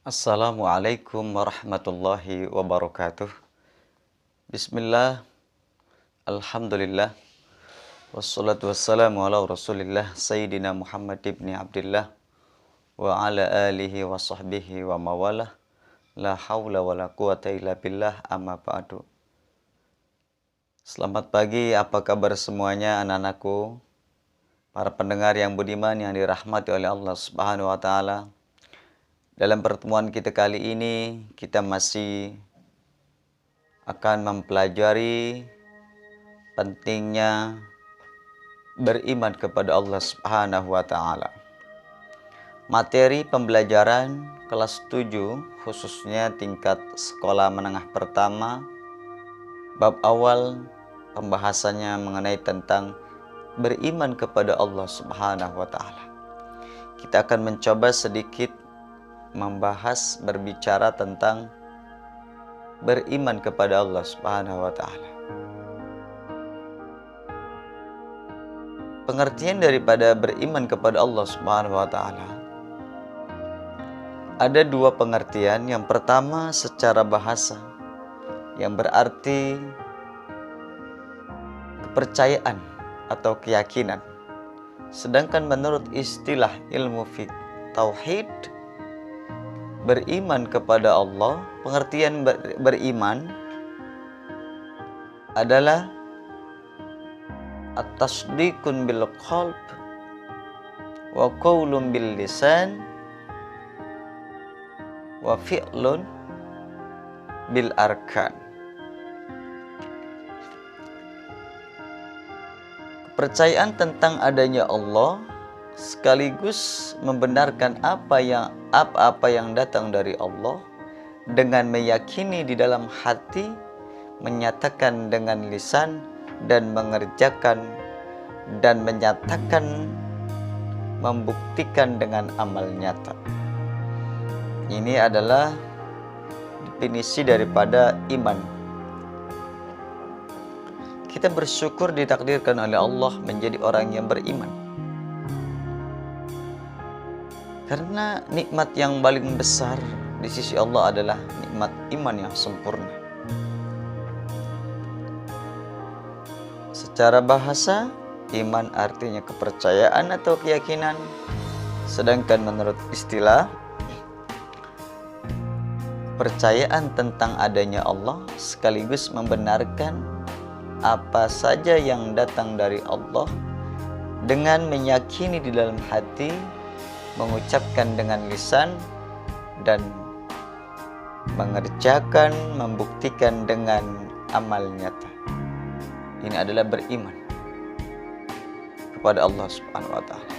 Assalamualaikum warahmatullahi wabarakatuh. Bismillah, alhamdulillah, wassalatu wassalamu ala rasulillah Sayyidina Muhammad ibn Abdillah wa ala alihi wa sahbihi wa mawalah. La hawla wa la quwata illa billah, amma ba'du. Selamat pagi, apa kabar semuanya anak-anakku, para pendengar yang budiman yang dirahmati oleh Allah Subhanahu wa taala. Dalam pertemuan kita kali ini, kita masih akan mempelajari pentingnya beriman kepada Allah Subhanahu wa taala. Materi pembelajaran kelas 7, khususnya tingkat sekolah menengah pertama, bab awal pembahasannya mengenai tentang beriman kepada Allah Subhanahu wa taala. Kita akan mencoba sedikit berbicara tentang beriman kepada Allah Subhanahu wa taala. Pengertian daripada beriman kepada Allah Subhanahu wa taala ada dua pengertian. Yang pertama secara bahasa, yang berarti kepercayaan atau keyakinan. Sedangkan menurut istilah ilmu fiqh tauhid, beriman kepada Allah, pengertian beriman adalah at-tasdiqun bil qalb wa qaulun bil lisan wa fi'lun bil arkan. Kepercayaan tentang adanya Allah sekaligus membenarkan apa-apa yang datang dari Allah dengan meyakini di dalam hati, menyatakan dengan lisan, dan mengerjakan dan menyatakan, membuktikan dengan amal nyata. Ini adalah definisi daripada iman. Kita bersyukur ditakdirkan oleh Allah menjadi orang yang beriman. Karena nikmat yang paling besar di sisi Allah adalah nikmat iman yang sempurna. Secara bahasa, iman artinya kepercayaan atau keyakinan. Sedangkan menurut istilah, kepercayaan tentang adanya Allah sekaligus membenarkan apa saja yang datang dari Allah dengan meyakini di dalam hati, mengucapkan dengan lisan, dan mengerjakan, membuktikan dengan amal nyata. Ini adalah beriman kepada Allah Subhanahu wa taala.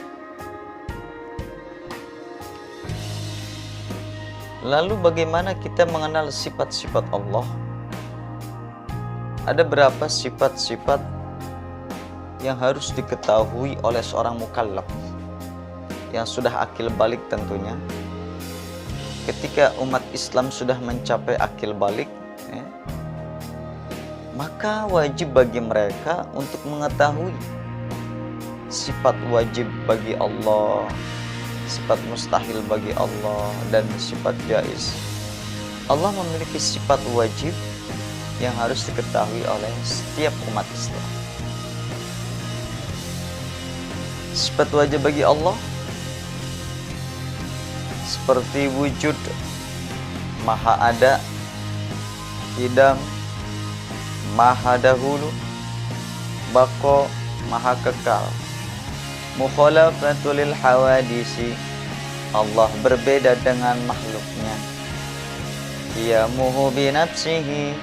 Lalu bagaimana kita mengenal sifat-sifat Allah? Ada berapa sifat-sifat yang harus diketahui oleh seorang mukallaf yang sudah akil balik tentunya. Ketika umat Islam sudah mencapai akil balik, maka wajib bagi mereka untuk mengetahui sifat wajib bagi Allah, sifat mustahil bagi Allah, dan sifat jaiz. Allah memiliki sifat wajib yang harus diketahui oleh setiap umat Islam. Sifat wajib bagi Allah seperti wujud, maha ada, qidam, maha dahulu, baqo, maha kekal, mukhalafatul lil hawadisi, Allah berbeda dengan makhluknya, qiyamuhu bi nafsihi,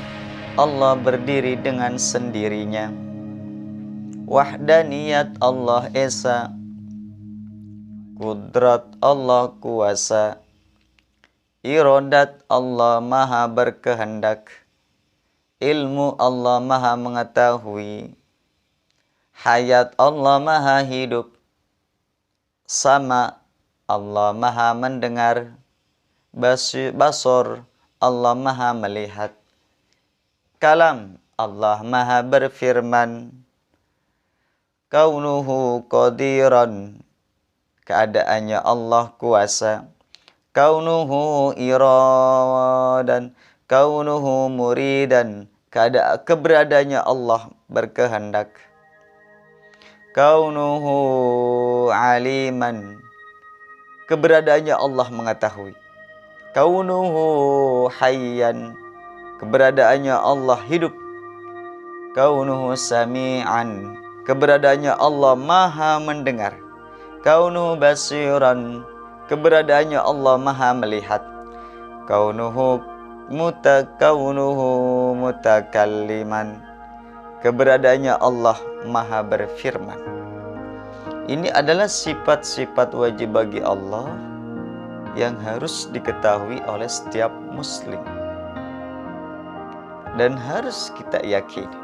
Allah berdiri dengan sendirinya, wahdaniyat Allah esa, kudrat Allah kuasa, iradat Allah maha berkehendak, ilmu Allah maha mengetahui, hayat Allah maha hidup, sama Allah maha mendengar, basor Allah maha melihat, kalam Allah maha berfirman, kaunuhu qadiran, keadaannya Allah kuasa, kaunuhu iradan, kaunuhu muridan, keberadaannya Allah berkehendak. Kaunuhu aliman, keberadaannya Allah mengetahui. Kaunuhu hayyan, keberadaannya Allah hidup. Kaunuhu sami'an, keberadaannya Allah maha mendengar. Kaunuhu basiran, keberadaannya Allah maha melihat. Kaunuhu mutakalliman, keberadaannya Allah maha berfirman. Ini adalah sifat-sifat wajib bagi Allah yang harus diketahui oleh setiap muslim dan harus kita yakini.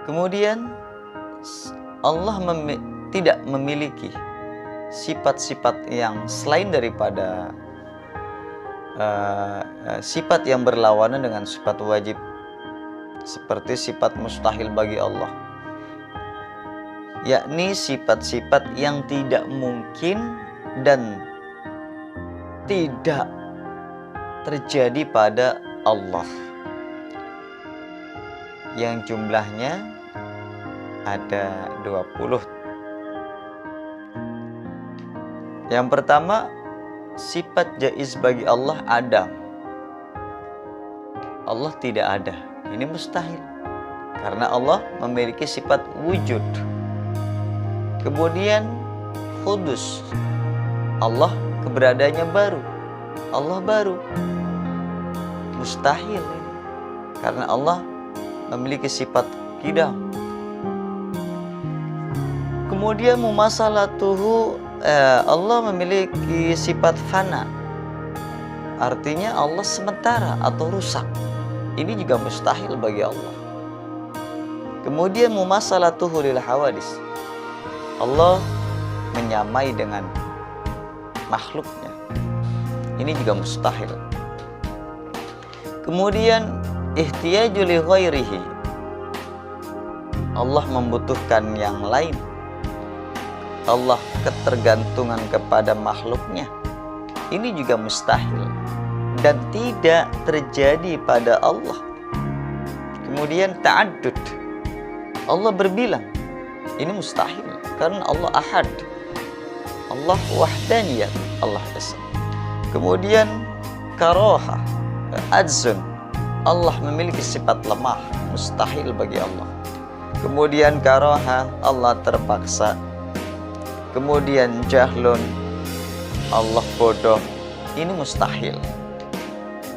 Kemudian Allah tidak memiliki sifat-sifat yang selain daripada sifat yang berlawanan dengan sifat wajib, seperti sifat mustahil bagi Allah, yakni sifat-sifat yang tidak mungkin dan tidak terjadi pada Allah, yang jumlahnya ada 20. Yang pertama, sifat jaiz bagi Allah adam. Allah tidak ada, ini mustahil karena Allah memiliki sifat wujud. Kemudian hudus, Allah keberadaannya baru, Allah baru, mustahil ini karena Allah memiliki sifat qidam. Kemudian mumasalatuhu, Allah memiliki sifat fana, artinya Allah sementara atau rusak. Ini juga mustahil bagi Allah. Kemudian mumasalatuhu lil hawadis, Allah menyamai dengan makhluknya. Ini juga mustahil. Kemudian ihtiyaju li ghairihi, Allah membutuhkan yang lain. Allah ketergantungan kepada makhluknya. Ini juga mustahil dan tidak terjadi pada Allah. Kemudian ta'addud, Allah berbilang. Ini mustahil karena Allah ahad, Allah wahdaniyah, Allah esa. Kemudian karoha, adzun, Allah memiliki sifat lemah, mustahil bagi Allah. Kemudian karoha, Allah terpaksa. Kemudian jahlun, Allah bodoh, ini mustahil.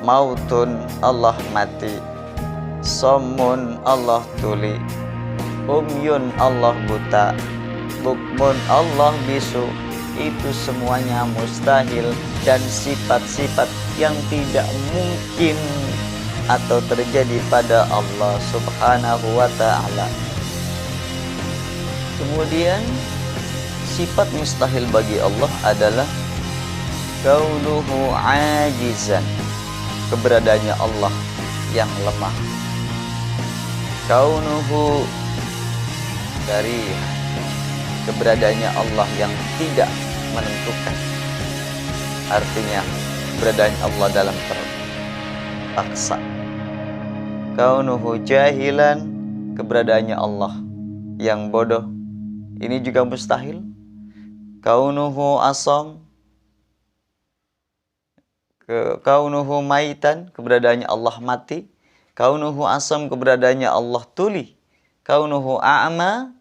Mautun, Allah mati. Somun, Allah tuli. Umyun, Allah buta. Bukmun, Allah bisu. Itu semuanya mustahil dan sifat-sifat yang tidak mungkin atau terjadi pada Allah subhanahu wa ta'ala. Kemudian sifat mustahil bagi Allah adalah kaunuhu ajizan, keberadaannya Allah yang lemah. Kaunuhu dari keberadaannya Allah yang tidak menentukan, artinya keberadaan Allah dalam terpaksa. Kaunuhu jahilan, keberadaannya Allah yang bodoh, ini juga mustahil. Kaunuhu asam, kaunuhu maitan, keberadaannya Allah mati. Kaunuhu asam, keberadaannya Allah tuli. Kaunuhu a'ma,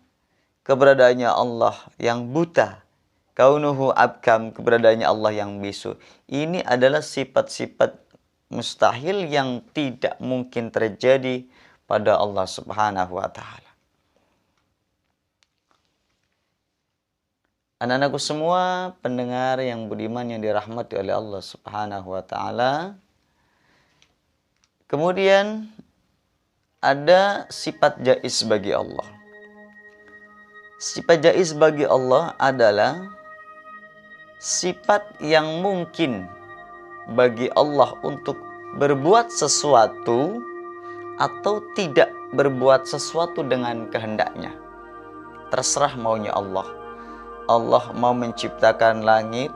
keberadaannya Allah yang buta. Kaunuhu abkam, keberadaannya Allah yang bisu. Ini adalah sifat-sifat mustahil yang tidak mungkin terjadi pada Allah subhanahu wa ta'ala. Anak-anakku semua, pendengar yang budiman yang dirahmati oleh Allah subhanahu wa ta'ala. Kemudian ada sifat jaiz bagi Allah. Sifat jaiz bagi Allah adalah sifat yang mungkin bagi Allah untuk berbuat sesuatu atau tidak berbuat sesuatu dengan kehendaknya. terserah maunya Allah. Allah mau menciptakan langit,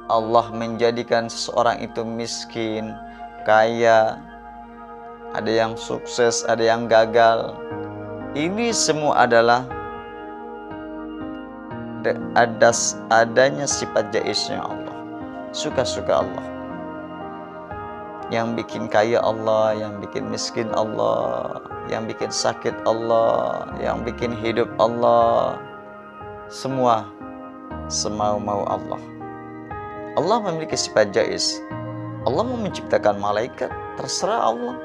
Allah menjadikan seseorang itu miskin, kaya, ada yang sukses, ada yang gagal. Ini semua adalah adanya sifat jaiznya Allah, suka-suka Allah. Yang bikin kaya Allah, yang bikin miskin Allah, yang bikin sakit Allah, yang bikin hidup Allah, semua semau-mau Allah. Allah memiliki sifat jaiz. Allah mau menciptakan malaikat, terserah Allah.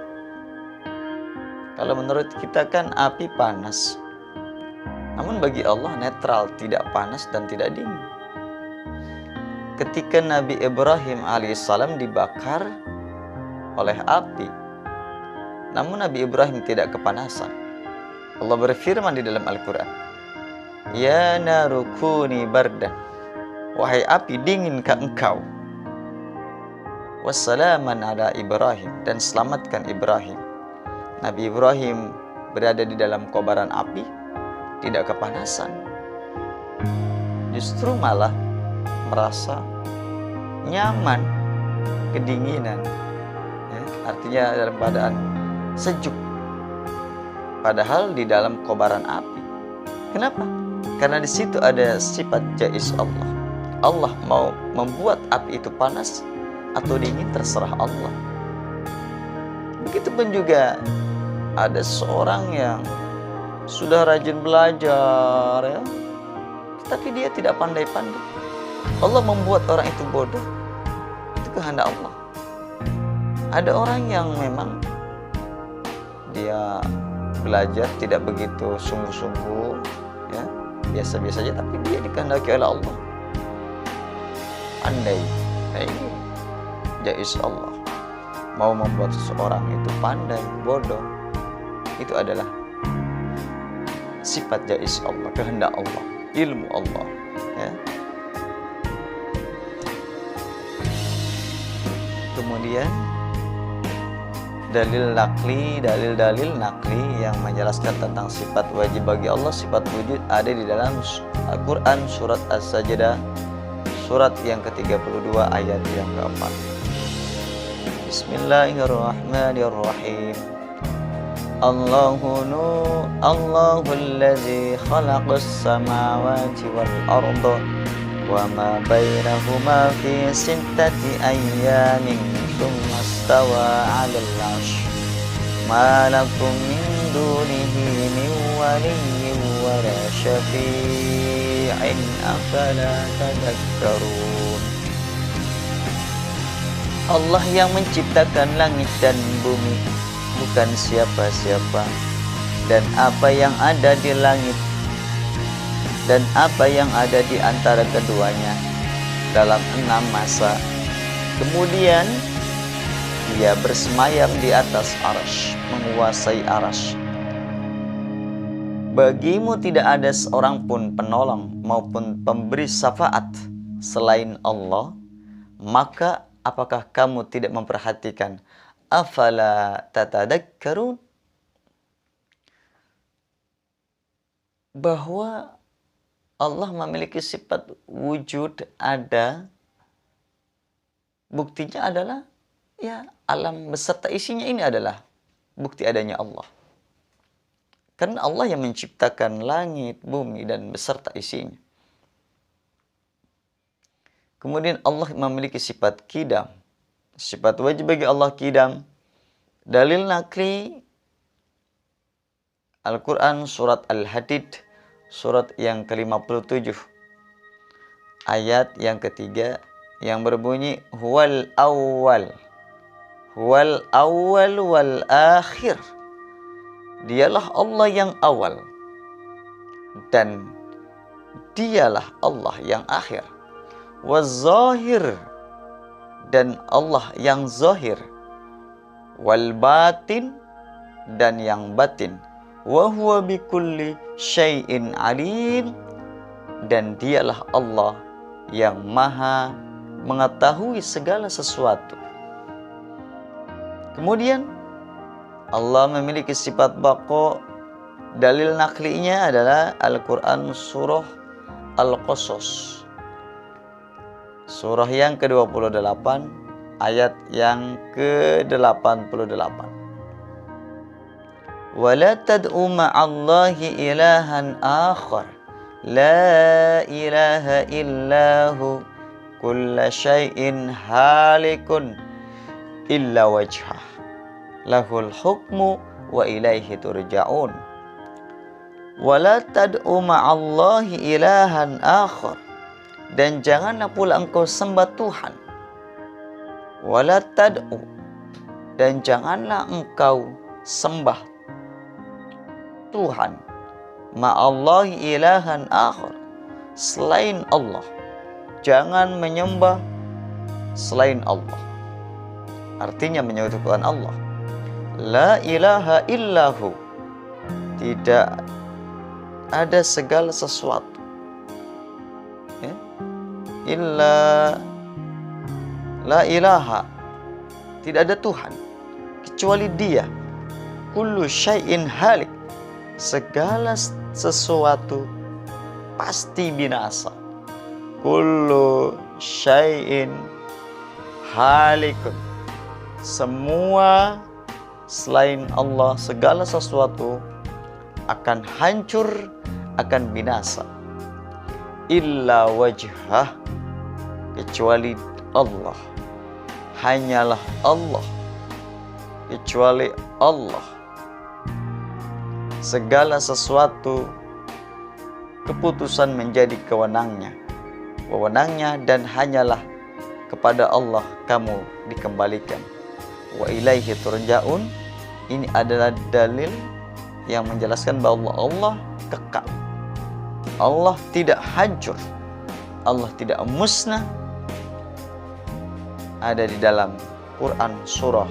Kalau menurut kita kan api panas, namun bagi Allah netral, tidak panas dan tidak dingin. Ketika Nabi Ibrahim alaihissalam dibakar oleh api, namun Nabi Ibrahim tidak kepanasan. Allah berfirman di dalam Al-Quran, Ya naru kuni bardan, wahai api dinginkah engkau, wassalaman ala Ibrahim, dan selamatkan Ibrahim. Nabi Ibrahim berada di dalam kobaran api, tidak kepanasan, justru malah merasa nyaman, kedinginan, ya, artinya dalam keadaan sejuk, padahal di dalam kobaran api. Kenapa? Karena di situ ada sifat jaiz Allah. Allah mau membuat api itu panas atau dingin, terserah Allah. Begitupun juga ada seorang yang sudah rajin belajar, ya, tetapi dia tidak pandai-pandai. Allah membuat orang itu bodoh, itu kehendak Allah. Ada orang yang memang dia belajar tidak begitu sungguh-sungguh, ya, biasa-biasa saja, tapi dia dikehendaki oleh Allah pandai. Nah, ini jaiz Allah. Mau membuat seseorang itu pandai, bodoh, itu adalah sifat jaiz Allah, kehendak Allah, ilmu Allah, ya. Kemudian dalil-dalil nakli yang menjelaskan tentang sifat wajib bagi Allah, sifat wujud, ada di dalam Al-Quran surat As-Sajdah, surat yang ke-32 ayat yang ke-4. Bismillahirrahmanirrahim. Allahul ladzi khalaqas samawati wal arda wa ma bainahuma fi sittati ayyamin thumma istawa 'alal 'arsy ma lakum min dunihi min waliyyin wa la syafi'in afala tadhakkarun. Allah yang menciptakan langit dan bumi, bukan siapa-siapa, dan apa yang ada di langit dan apa yang ada di antara keduanya dalam 6 masa. Kemudian dia bersemayam di atas arsy, menguasai arsy. Bagimu tidak ada seorang pun penolong maupun pemberi syafaat selain Allah, maka apakah kamu tidak memperhatikan? Afala tatadakkarun, bahwa Allah memiliki sifat wujud, ada. Buktinya adalah, ya, alam beserta isinya ini adalah bukti adanya Allah. Karena Allah yang menciptakan langit, bumi, dan beserta isinya. Kemudian Allah memiliki sifat qidam. Sifat wajib bagi Allah qidam. Dalil nakli Al-Quran surat Al-Hadid, surat yang ke-57, ayat yang ketiga, yang berbunyi huwal awwal wal akhir. Dialah Allah yang awal dan dialah Allah yang akhir. Waz-zahir, dan Allah yang zahir. Wal batin, dan yang batin. Wa huwa bikulli syai'in alim, dan dialah Allah yang maha mengetahui segala sesuatu. Kemudian Allah memiliki sifat baqa Dalil naklinya adalah Al-Quran surah Al-Qasas, surah yang ke-28 ayat yang ke-88. Wala tad'u ma'allahi ilahan akhar la ilaha illahu kulla syai'in halikun illa wajhah lahul hukmu wa ilaihi turja'un. Wala tad'u ma'allahi ilahan akhar, dan janganlah pula engkau sembah Tuhan. Wala tad'u, dan janganlah engkau sembah Tuhan, ma'allahi ilahan akhar, selain Allah. Jangan menyembah selain Allah, artinya menyekutukan Allah. La ilaha illahu, tidak ada segala sesuatu ya? La ilaha, tidak ada Tuhan kecuali Dia. Kullu syai'in halik, segala sesuatu pasti binasa. Kullu syai'in halikun, semua selain Allah, segala sesuatu akan hancur, akan binasa. Illa wajhah, kecuali Allah. Hanyalah Allah, kecuali Allah. Segala sesuatu keputusan menjadi wewenangnya, dan hanyalah kepada Allah kamu dikembalikan. Wa ilaihi turja'un. Ini adalah dalil yang menjelaskan bahwa Allah kekal, Allah tidak hancur, Allah tidak musnah. Ada di dalam Quran surah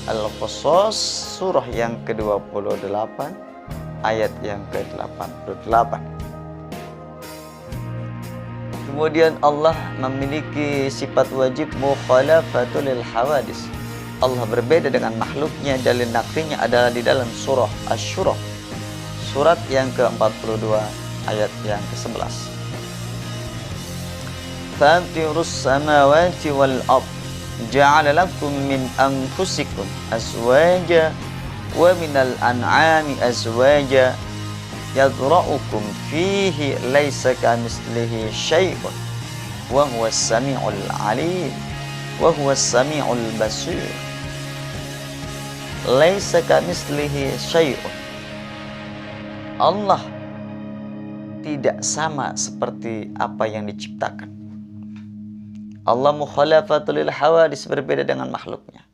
Al-Qasas, surah yang ke-28 ayat yang ke-88. Kemudian Allah memiliki sifat wajib mukhalafatul hawadis. Allah berbeda dengan makhluknya. Dalil naklinya adalah di dalam surah Asy-Syura, surat yang ke-42 ayat yang ke-11. Fatirus samawati wal ard ja'ala lakum min anfusikum azwaja wa minal an'ami azwaja yadra'ukum fihi laisa kamitslihi syai'un wa huwas sami'ul 'alim wa huwas sami'ul basir. Laisa kamitslihi syai'un, Allah tidak sama seperti apa yang diciptakan. Allah mukhalafatul hawadis, berbeda dengan makhluknya.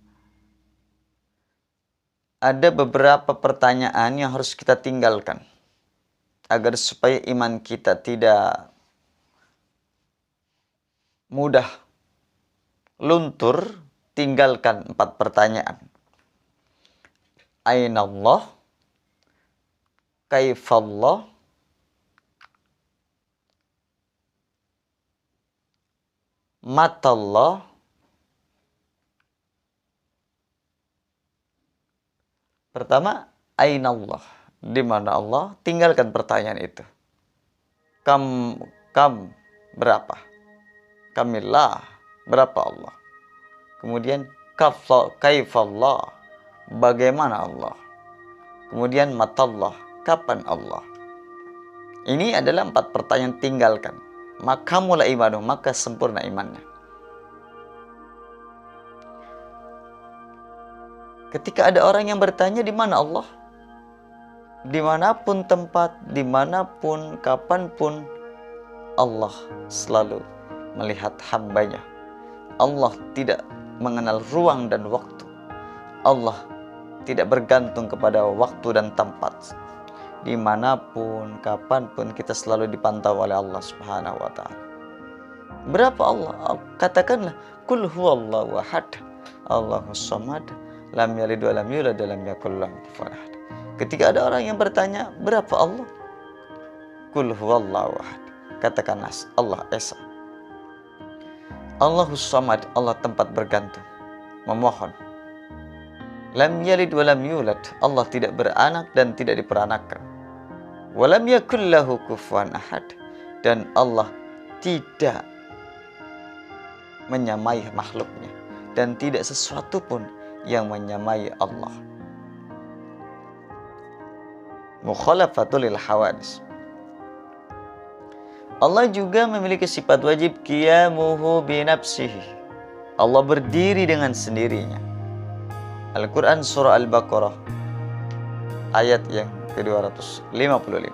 Ada beberapa pertanyaan yang harus kita tinggalkan agar supaya iman kita tidak mudah luntur. Tinggalkan 4 pertanyaan. Aina Allah, kaifallah, matallah, pertama aina Allah, di mana Allah. Tinggalkan pertanyaan itu. Kam berapa? Kamillah, berapa Allah? Kemudian kaifallah, bagaimana Allah? Kemudian matallah, kapan Allah? Ini adalah 4 pertanyaan, tinggalkan. Maka mulai imanu, maka sempurna imannya. Ketika ada orang yang bertanya di mana Allah, dimanapun tempat, dimanapun, kapanpun, Allah selalu melihat hambanya. Allah tidak mengenal ruang dan waktu. Allah tidak bergantung kepada waktu dan tempat. Dimanapun, kapanpun, kita selalu dipantau oleh Allah Subhanahu wa ta'ala. Berapa Allah? Katakanlah, Qul huwallahu ahad, Allahus samad, lam yalid wa lam yulad wa lam yakul lahu kufuwan ahad. Ketika ada orang yang bertanya, berapa Allah? Qul huwallahu ahad. Katakanlah, Allah Esa. Allahus samad, Allah tempat bergantung, memohon. Lam yalid wa lam yulad. Allah tidak beranak dan tidak diperanakkan. Wa lam yakul lahu kufuwan ahad. Dan Allah tidak menyamai makhluknya, dan tidak sesuatu pun yang menyamai Allah. Mukhalafatul lil hawadis. Allah juga memiliki sifat wajib qiyamuhu binafsihi. Allah berdiri dengan sendirinya. Al-Quran surah Al-Baqarah ayat yang ke-255.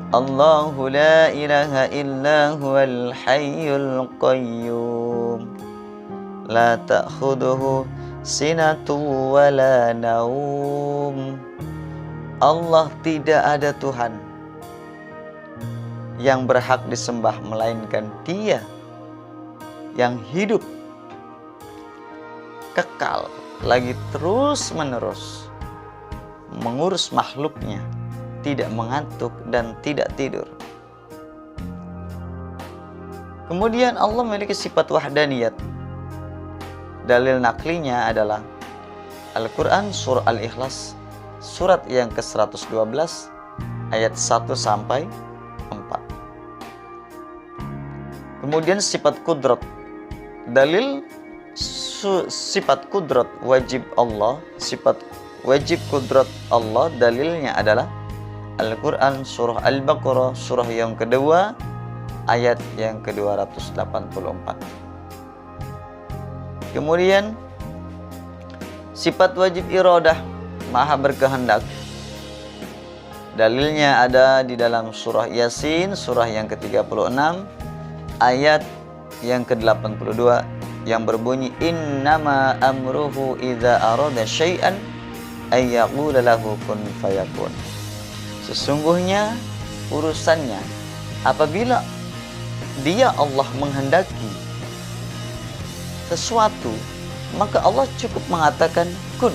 Allahu la ilaha illa huwal hayyul qayyum la ta'khudhuhu sinatun wa la naum. Allah tidak ada Tuhan yang berhak disembah melainkan Dia yang hidup, kekal, lagi terus-menerus mengurus makhluknya, tidak mengantuk dan tidak tidur. Kemudian Allah memiliki sifat wahdaniyat. Dalil naklinya adalah Al-Quran surah Al-Ikhlas surat yang ke-112 ayat 1 sampai 4. Kemudian sifat kudrat. Dalil sifat kudrat wajib Allah, sifat wajib kudrat Allah, dalilnya adalah Al-Quran surah Al-Baqarah surah yang kedua ayat yang ke-284. Kemudian sifat wajib iradah, maha berkehendak. Dalilnya ada di dalam surah Yasin surah yang ke-36 ayat yang ke-82 yang berbunyi innama amruhu idza arada syai'an ay yaqula lahu kun fayakun. Sesungguhnya urusannya apabila Dia Allah menghendaki sesuatu, maka Allah cukup mengatakan kun.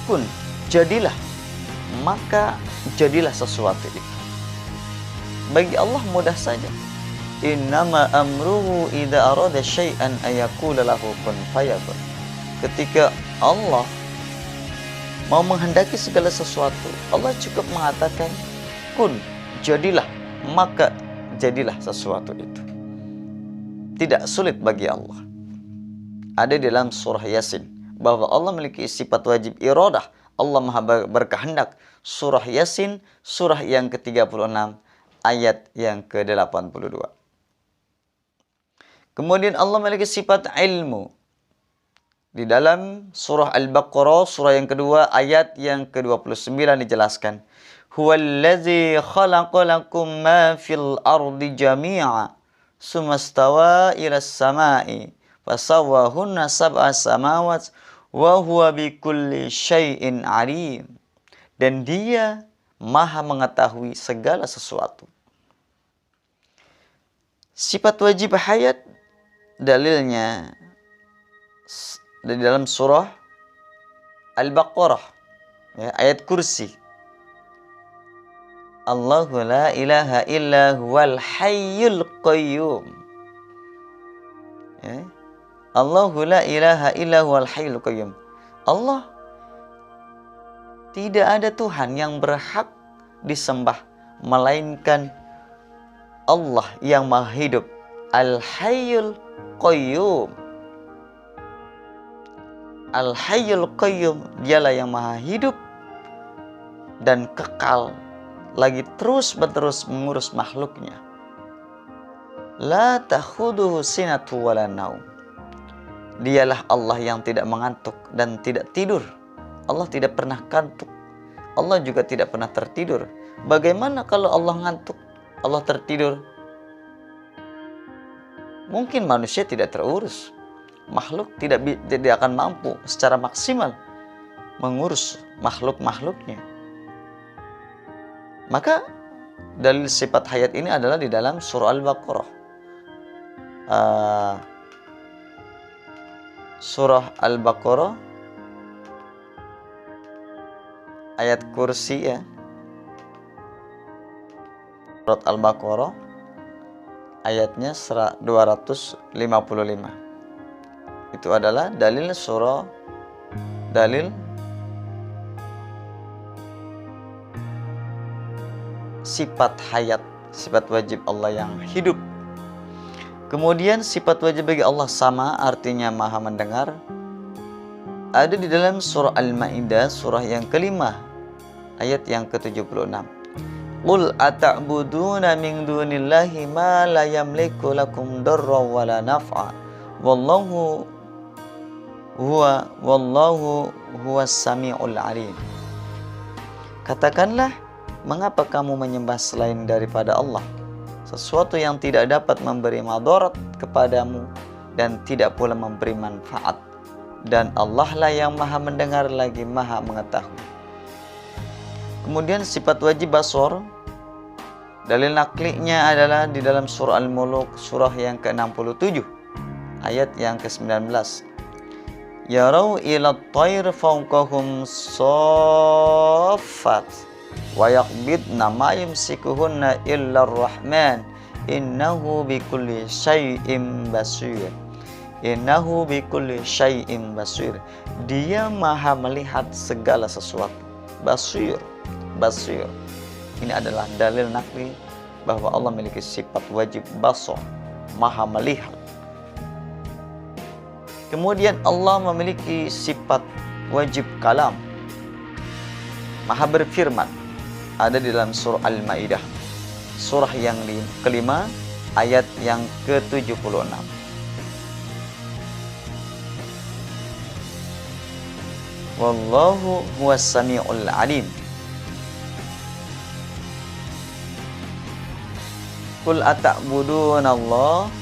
Kun, jadilah. Maka jadilah sesuatu itu. Bagi Allah mudah saja. Innama amruhu idza arada syai'an ay yaqula lahu kun fayakun. Ketika Allah mau menghendaki segala sesuatu, Allah cukup mengatakan kun, jadilah, maka jadilah sesuatu itu. Tidak sulit bagi Allah. Ada di dalam surah Yasin bahwa Allah memiliki sifat wajib iradah. Allah maha berkehendak. Surah Yasin surah yang ke-36 ayat yang ke-82. Kemudian Allah memiliki sifat ilmu. Di dalam surah Al-Baqarah surah yang kedua ayat yang ke-29 dijelaskan, huwallazi khalaqa lakum ma fil ardi jami'a summa stawa ila as-sama'i fasawwahunna sab'a samawat wa huwa bikulli syai'in alim. Dan Dia maha mengetahui segala sesuatu. Sifat wajib hayat, dalilnya di dalam surah Al-Baqarah ya, ayat kursi. Allahu la ilaha illa huwal hayyul qayyum. Ya. Allahu la ilaha illa huwal hayyul qayyum. Allah tidak ada Tuhan yang berhak disembah melainkan Allah yang maha hidup, Al-Hayyul Qayyum. Al-Hayyul Qayyum, Dialah yang maha hidup dan kekal, lagi terus-menerus mengurus makhluknya. La ta'khudhuhu sinatu wala naum. Dialah Allah yang tidak mengantuk dan tidak tidur. Allah tidak pernah kantuk. Allah juga tidak pernah tertidur. Bagaimana kalau Allah ngantuk, Allah tertidur? Mungkin manusia tidak terurus. Makhluk tidak akan mampu secara maksimal mengurus makhluk-makhluknya. Maka dalil sifat hayat ini adalah di dalam surah Al-Baqarah. Surah Al-Baqarah ayat kursi ya. Surat Al-Baqarah ayatnya 255. Itu adalah dalil surah dalil sifat hayat, sifat wajib Allah yang hidup. Kemudian sifat wajib bagi Allah sama, artinya maha mendengar, ada di dalam surah Al-Ma'idah, surah yang kelima, ayat yang ke-76. Qul ata'buduna min dunillahi ma la yamliku lakum darra wa la naf'a wallahu huwas sami'ul alim. Katakanlah, mengapa kamu menyembah selain daripada Allah, sesuatu yang tidak dapat memberi madarat kepadamu dan tidak pula memberi manfaat, dan Allah lah yang maha mendengar lagi maha mengetahui. Kemudian sifat wajib basor, dalil naklinya adalah di dalam surah Al-Muluk, surah yang ke-67, ayat yang ke-19. Yarau ila at-tayr fawqahum saffat wa yaqbidna ma yumsikuhunna illa ar-rahman innahu bikulli syai'in basir. Innahu bikulli syai'in basir. Dia maha melihat segala sesuatu. Basir. Ini adalah dalil nakli bahwa Allah memiliki sifat wajib basar, maha melihat. Kemudian Allah memiliki sifat wajib kalam, maha berfirman, ada di dalam surah Al-Ma'idah, surah yang kelima, ayat yang ke-76. Wallahu huwas sami'ul alim. Qul ata'buduna Allah,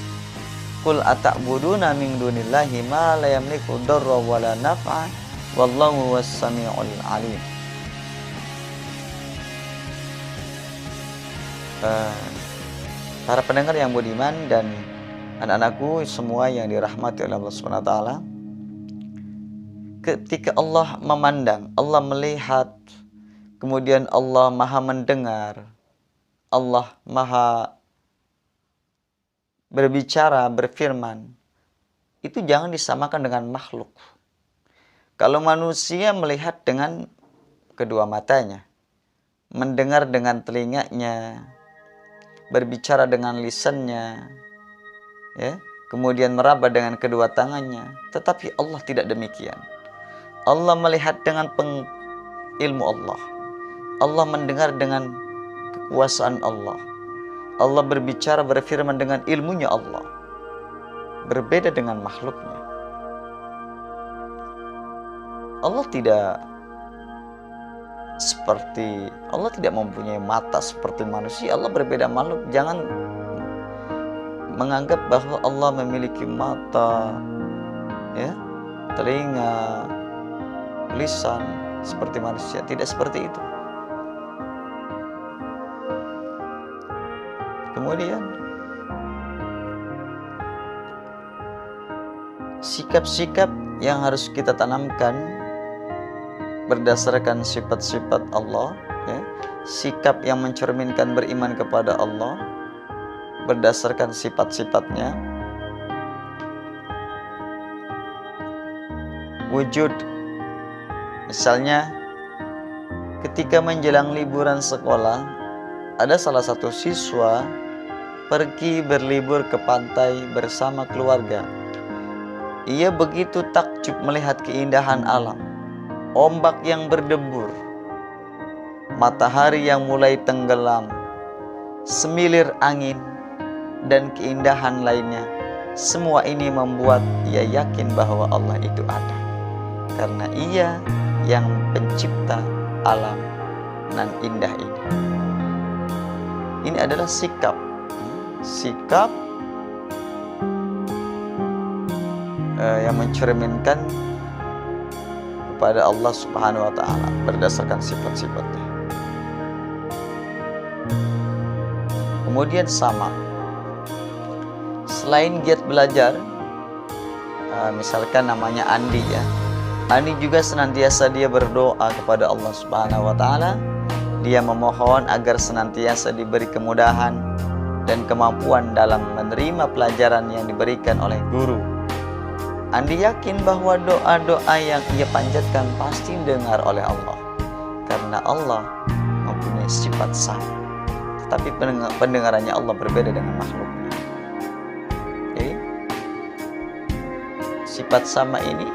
qul ata'buduna min dunillahi ma la yamliku darra wa la naf'a wallahu huwas sami'ul alim. Para pendengar yang budiman dan anak-anakku semua yang dirahmati oleh Allah Subhanahu wa taala, ketika Allah memandang, Allah melihat, kemudian Allah maha mendengar, Allah maha berbicara, berfirman, itu jangan disamakan dengan makhluk. Kalau manusia melihat dengan kedua matanya, mendengar dengan telinganya, berbicara dengan lisannya, ya, kemudian meraba dengan kedua tangannya, tetapi Allah tidak demikian. Allah melihat dengan ilmu Allah. Allah mendengar dengan kekuasaan Allah. Allah berbicara, berfirman dengan ilmunya Allah. Berbeda dengan makhluknya. Allah tidak mempunyai mata seperti manusia. Allah berbeda makhluk. Jangan menganggap bahwa Allah memiliki mata, ya, telinga, lisan seperti manusia. Tidak seperti itu. Kemudian sikap-sikap yang harus kita tanamkan berdasarkan sifat-sifat Allah, ya, sikap yang mencerminkan beriman kepada Allah berdasarkan sifat-sifatnya. Wujud, misalnya ketika menjelang liburan sekolah, ada salah satu siswa pergi berlibur ke pantai bersama keluarga. Ia begitu takjub melihat keindahan alam, ombak yang berdebur, matahari yang mulai tenggelam, semilir angin, dan keindahan lainnya. Semua ini membuat ia yakin bahwa Allah itu ada, karena Ia yang pencipta alam nan indah ini. Ini adalah sikap yang mencerminkan kepada Allah Subhanahu wa taala berdasarkan sifat-sifatnya. Kemudian sama, selain giat belajar, misalkan namanya Andi, ya, Andi juga senantiasa dia berdoa kepada Allah Subhanahu wa taala. Dia memohon agar senantiasa diberi kemudahan dan kemampuan dalam menerima pelajaran yang diberikan oleh guru. Andi yakin bahwa doa-doa yang ia panjatkan pasti didengar oleh Allah, karena Allah mempunyai sifat sama. Tetapi pendengarannya Allah berbeda dengan makhluknya. Jadi sifat sama ini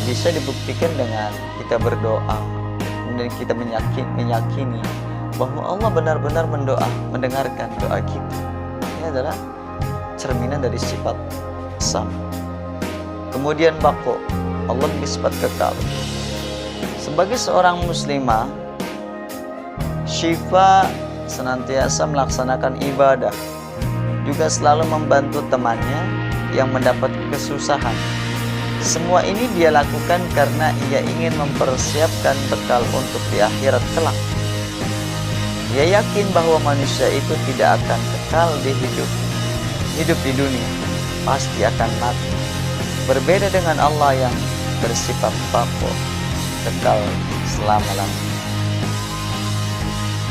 bisa dibuktikan dengan kita berdoa dan kita meyakini bahwa Allah benar-benar mendengarkan doa kita. Ini adalah cerminan dari sifat sama. Kemudian baqo, Allah memiliki sifat kekal. Sebagai seorang muslimah, Syifa senantiasa melaksanakan ibadah, juga selalu membantu temannya yang mendapat kesusahan. Semua ini dia lakukan karena ia ingin mempersiapkan bekal untuk di akhirat kelak. Ia yakin bahwa manusia itu tidak akan kekal hidup di dunia, pasti akan mati. Berbeda dengan Allah yang bersifat baqo, kekal selama-lamanya.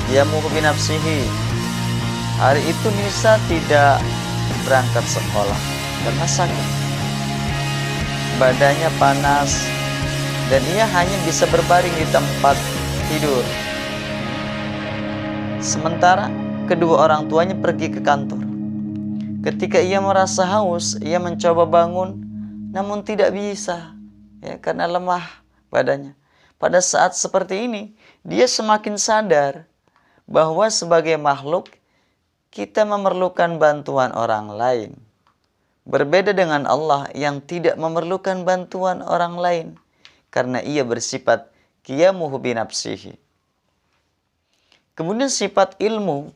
Dia muhbi nafsihi. Hari itu Nisa tidak berangkat sekolah karena sakit. Badannya panas dan ia hanya bisa berbaring di tempat tidur. Sementara kedua orang tuanya pergi ke kantor. Ketika ia merasa haus, ia mencoba bangun, namun tidak bisa, ya, karena lemah badannya. Pada saat seperti ini, dia semakin sadar bahwa sebagai makhluk kita memerlukan bantuan orang lain. Berbeda dengan Allah yang tidak memerlukan bantuan orang lain karena ia bersifat qiyamuhu binafsihi. Kemudian sifat ilmu.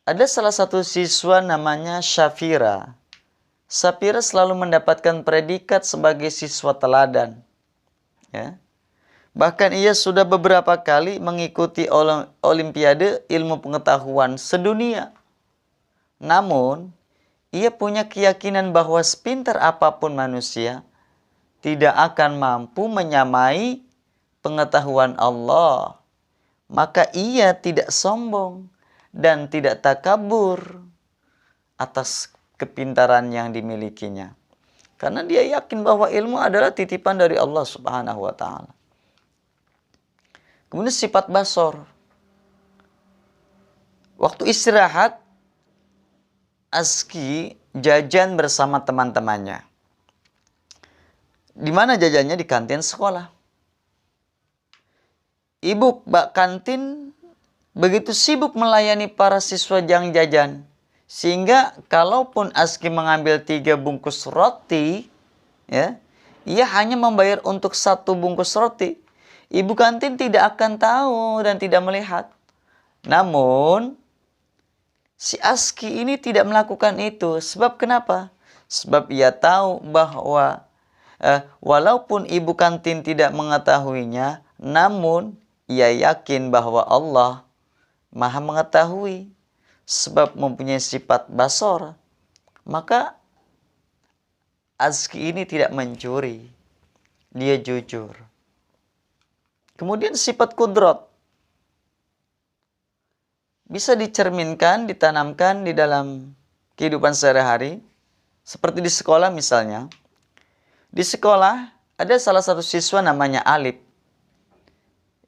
Ada salah satu siswa namanya Syafira. Syafira selalu mendapatkan predikat sebagai siswa teladan. Ya. Bahkan ia sudah beberapa kali mengikuti olimpiade ilmu pengetahuan sedunia. Namun, ia punya keyakinan bahwa sepintar apapun manusia tidak akan mampu menyamai pengetahuan Allah. Maka ia tidak sombong dan tidak takabur atas kepintaran yang dimilikinya. Karena dia yakin bahwa ilmu adalah titipan dari Allah Subhanahu wa ta'ala. Kemudian sifat basor. Waktu istirahat, Azki jajan bersama teman-temannya. Di mana jajannya? Di kantin sekolah. Ibu bak kantin begitu sibuk melayani para siswa yang jajan, sehingga kalaupun Azki mengambil 3 bungkus roti, ya, ia hanya membayar untuk 1 bungkus roti. Ibu kantin tidak akan tahu dan tidak melihat. Namun si Azki ini tidak melakukan itu. Sebab kenapa? Sebab ia tahu bahwa walaupun ibu kantin tidak mengetahuinya, namun ia yakin bahwa Allah Maha mengetahui. Sebab mempunyai sifat basor. Maka Azki ini tidak mencuri. Dia jujur. Kemudian sifat kudrat. Bisa dicerminkan, ditanamkan di dalam kehidupan sehari-hari. Seperti di sekolah misalnya. Di sekolah ada salah satu siswa namanya Alip.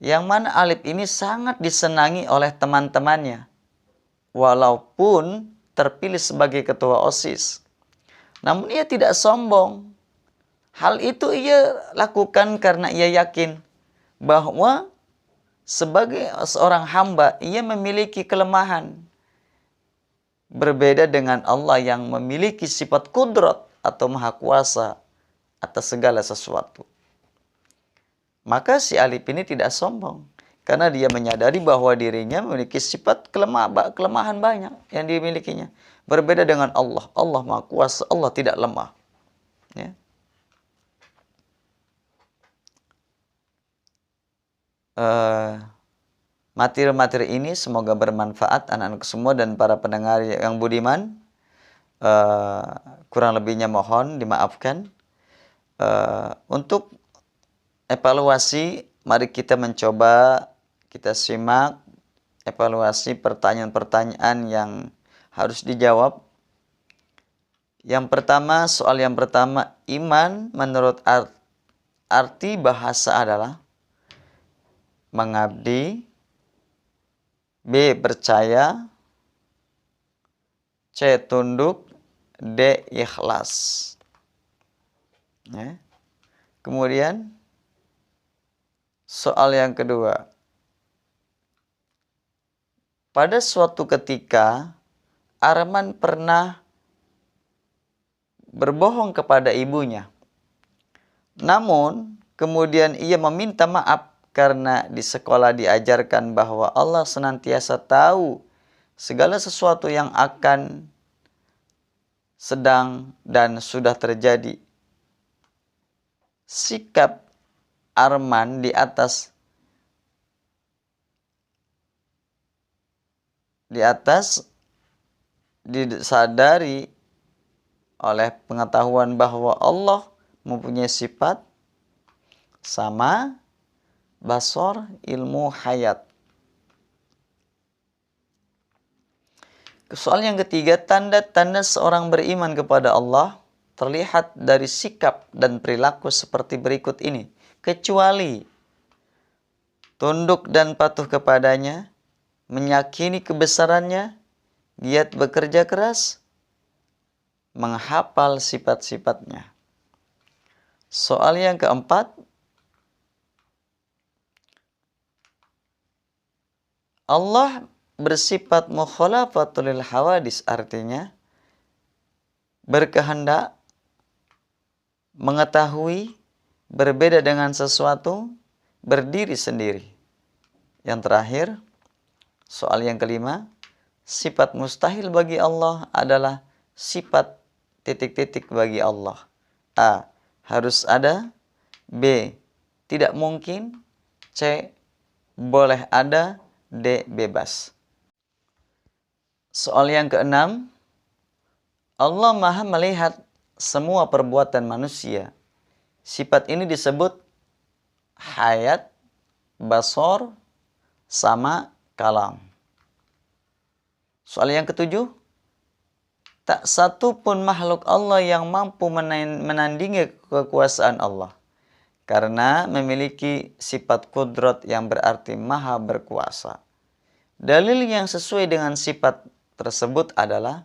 Yang mana Alip ini sangat disenangi oleh teman-temannya. Walaupun terpilih sebagai ketua OSIS. Namun ia tidak sombong. Hal itu ia lakukan karena ia yakin bahwa sebagai seorang hamba, ia memiliki kelemahan. Berbeda dengan Allah yang memiliki sifat kudrat atau maha kuasa atas segala sesuatu. Maka si Alip ini tidak sombong. Karena dia menyadari bahwa dirinya memiliki sifat kelemahan banyak yang dimilikinya. Berbeda dengan Allah. Allah maha kuasa, Allah tidak lemah. Ya. Materi-materi ini semoga bermanfaat anak-anak semua dan para pendengar yang budiman. Kurang lebihnya mohon dimaafkan. Untuk evaluasi, mari kita mencoba, kita simak evaluasi pertanyaan-pertanyaan yang harus dijawab. Soal yang pertama, iman menurut arti bahasa adalah mengabdi, B. percaya, C. tunduk, D. ikhlas. Ya. Kemudian soal yang kedua, pada suatu ketika Arman pernah berbohong kepada ibunya. Namun kemudian ia meminta maaf karena di sekolah diajarkan bahwa Allah senantiasa tahu segala sesuatu yang akan, sedang, dan sudah terjadi. Sikap Arman di atas disadari oleh pengetahuan bahwa Allah mempunyai sifat sama, basor, ilmu, hayat. Soal yang ketiga, tanda-tanda seorang beriman kepada Allah terlihat dari sikap dan perilaku seperti berikut ini. Kecuali tunduk dan patuh kepadanya, meyakini kebesarannya, giat bekerja keras, menghafal sifat-sifatnya. Soal yang keempat, Allah bersifat mukhalafatul lil hawadis, artinya berkehendak, mengetahui, berbeda dengan sesuatu, berdiri sendiri. Yang terakhir, soal yang kelima, sifat mustahil bagi Allah adalah sifat titik-titik bagi Allah. A. Harus ada. B. Tidak mungkin. C. Boleh ada. D. Bebas. Soal yang keenam, Allah Maha melihat semua perbuatan manusia. Sifat ini disebut hayat, basor, sama, kalam. Soal yang ketujuh, tak satu pun makhluk Allah yang mampu menandingi kekuasaan Allah, karena memiliki sifat kudrat yang berarti maha berkuasa. Dalil yang sesuai dengan sifat tersebut adalah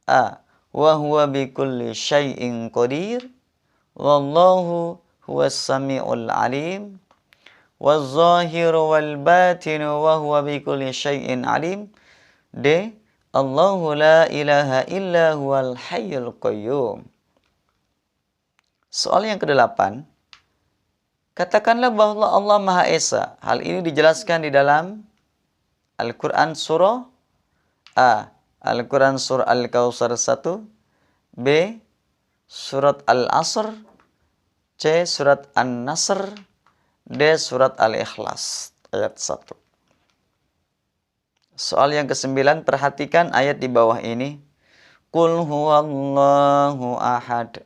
A. Wa huwa bikulli syai'in qadir, wallahu huwas sami'ul alim, waz zahiru wal batinu wa huwa bikulli syai'in alim. D. Allahu la ilaha illa huwal hayyul qayyum. Soal yang kedelapan, katakanlah bahwa Allah Maha Esa. Hal ini dijelaskan di dalam Al-Quran surah A. Al-Quran surah Al-Kawthar 1. B. Surat Al-Asr. C. Surat An-Nasr. D. Surat Al-Ikhlas ayat 1. Soal yang ke-9, perhatikan ayat di bawah ini. Qul huwallahu ahad,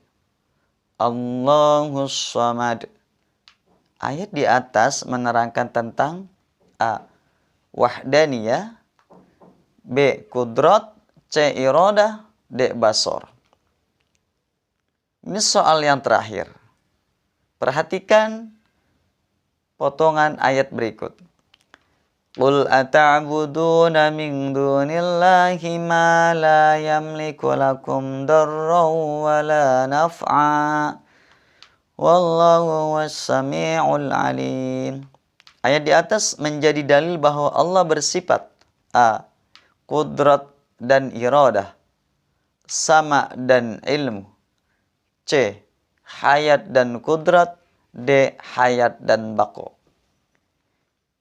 Allahus samad. Ayat di atas menerangkan tentang A. wahdaniyah, B. kudrat, C. iradah, D. basor. Ini soal yang terakhir. Perhatikan potongan ayat berikut. Qul ata'buduna min dunillahi ma la yamliku lakum darran wa la naf'a, wallahu was-sami'ul alim. Ayat di atas menjadi dalil bahwa Allah bersifat A. kudrat dan iradah, sama dan ilmu, C. hayat dan kudrat, D. hayat dan baqo.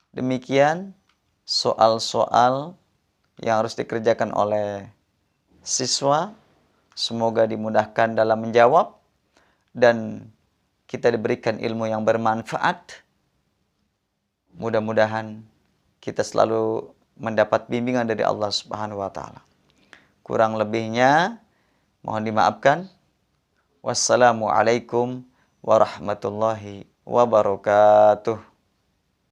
Demikian soal-soal yang harus dikerjakan oleh siswa. Semoga dimudahkan dalam menjawab dan kita diberikan ilmu yang bermanfaat. Mudah-mudahan kita selalu mendapat bimbingan dari Allah Subhanahu wa taala. Kurang lebihnya mohon dimaafkan. Wassalamualaikum warahmatullahi wabarakatuh.